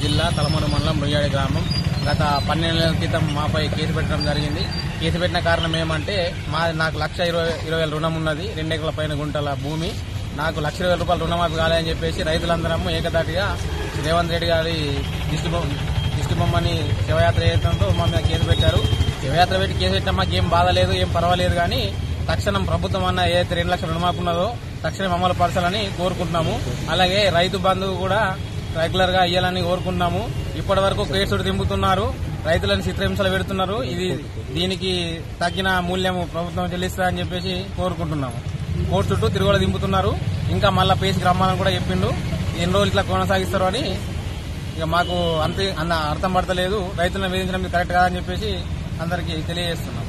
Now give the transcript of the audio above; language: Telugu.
జిల్లా తలమూరు మండలం ముయ్యాడి గ్రామం గత 12 నెలల క్రితం మాపై కేసు పెట్టడం జరిగింది. కేసు పెట్టిన కారణం ఏమంటే నాకు 1,20,000 రుణం ఉన్నది. 2 ఎకరాల పైన గుంటల భూమి. నాకు 1,20,000 రుణమాఫీ కాలేదని చెప్పేసి రైతులందరం ఏకదాటిగా రేవంత్ రెడ్డి గారి దిష్టి బొమ్మని శివయాత్ర చేయడంతో మా మీద కేసు పెట్టారు. శివయాత్ర పెట్టి కేసు పెట్టినా మాకు ఏం బాధ లేదు, ఏం పర్వాలేదు. కానీ తక్షణం ప్రభుత్వం అన్న ఏదైతే 2 లక్షల రుణమాఫీ ఉన్నదో తక్షణం అమలు పరచాలని కోరుకుంటున్నాము. అలాగే రైతు బంధు కూడా రెగ్యులర్ గా ఇవ్వాలని కోరుకుంటున్నాము. ఇప్పటి వరకు కేసులు దింపుతున్నారు, రైతులను చిత్రహింసలు పెడుతున్నారు. దీనికి తగిన మూల్యం ప్రభుత్వం చెల్లిస్తారని చెప్పేసి కోరుకుంటున్నాము. కోర్టు చుట్టూ తిరుగులు దింపుతున్నారు. ఇంకా మళ్ళా పేసి గ్రామాలను కూడా చెప్పిండు ఎన్ని రోజులు ఇట్లా కొనసాగిస్తారు అని. ఇక మాకు అర్థం పడతలేదు. రైతులను వేధించడం కరెక్ట్ కాదని చెప్పేసి అందరికీ తెలియజేస్తున్నాం.